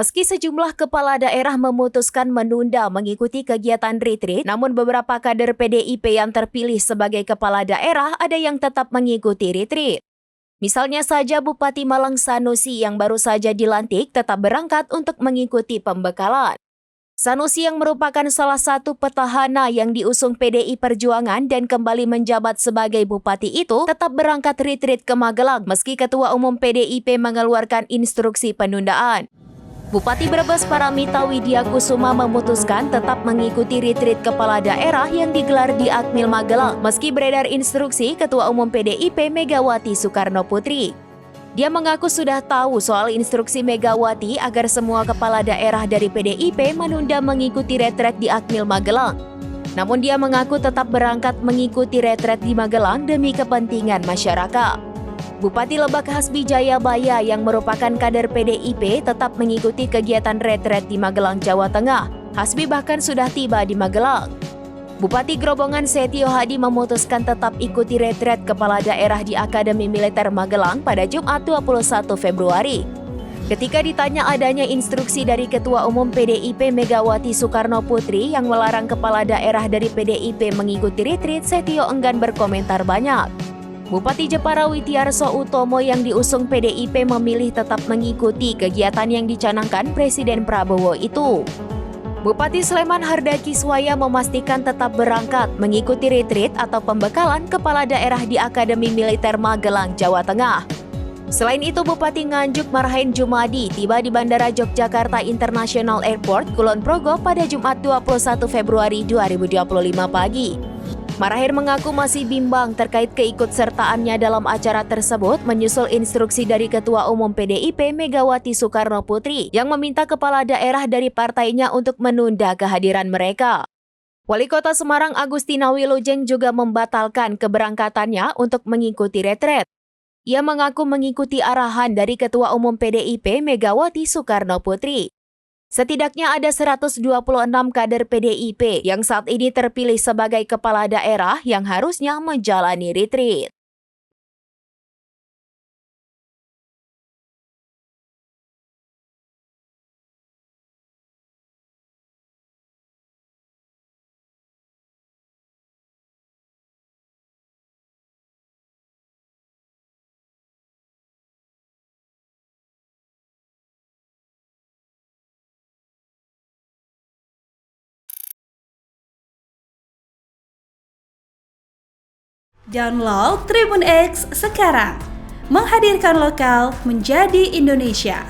Meski sejumlah kepala daerah memutuskan menunda mengikuti kegiatan retreat, namun beberapa kader PDIP yang terpilih sebagai kepala daerah ada yang tetap mengikuti retreat. Misalnya saja Bupati Malang Sanusi yang baru saja dilantik tetap berangkat untuk mengikuti pembekalan. Sanusi yang merupakan salah satu petahana yang diusung PDI Perjuangan dan kembali menjabat sebagai bupati itu tetap berangkat retreat ke Magelang meski Ketua Umum PDIP mengeluarkan instruksi penundaan. Bupati Brebes Paramita Widyakusuma memutuskan tetap mengikuti retreat kepala daerah yang digelar di Akmil Magelang meski beredar instruksi Ketua Umum PDIP Megawati Soekarno Putri. Dia mengaku sudah tahu soal instruksi Megawati agar semua kepala daerah dari PDIP menunda mengikuti retret di Akmil Magelang. Namun dia mengaku tetap berangkat mengikuti retret di Magelang demi kepentingan masyarakat. Bupati Lebak Hasbi Jayabaya yang merupakan kader PDIP tetap mengikuti kegiatan retret di Magelang, Jawa Tengah. Hasbi bahkan sudah tiba di Magelang. Bupati Grobongan Setio Hadi memutuskan tetap ikuti retret kepala daerah di Akademi Militer Magelang pada Jumat 21 Februari. Ketika ditanya adanya instruksi dari Ketua Umum PDIP Megawati Soekarno Putri yang melarang kepala daerah dari PDIP mengikuti retreat, Setio enggan berkomentar banyak. Bupati Jepara Witiarso Utomo yang diusung PDIP memilih tetap mengikuti kegiatan yang dicanangkan Presiden Prabowo itu. Bupati Sleman Hardaki Swaya memastikan tetap berangkat mengikuti retreat atau pembekalan kepala daerah di Akademi Militer Magelang, Jawa Tengah. Selain itu, Bupati Nganjuk Marhain Jumadi tiba di Bandara Yogyakarta International Airport, Kulon Progo pada Jumat 21 Februari 2025 pagi. Marhain mengaku masih bimbang terkait keikutsertaannya dalam acara tersebut menyusul instruksi dari Ketua Umum PDIP Megawati Soekarno Putri yang meminta kepala daerah dari partainya untuk menunda kehadiran mereka. Wali Kota Semarang Agustina Wilujeng juga membatalkan keberangkatannya untuk mengikuti retret. Ia mengaku mengikuti arahan dari Ketua Umum PDIP Megawati Soekarno Putri. Setidaknya ada 126 kader PDIP yang saat ini terpilih sebagai kepala daerah yang harusnya menjalani retreat. Download Tribun X sekarang, menghadirkan lokal menjadi Indonesia.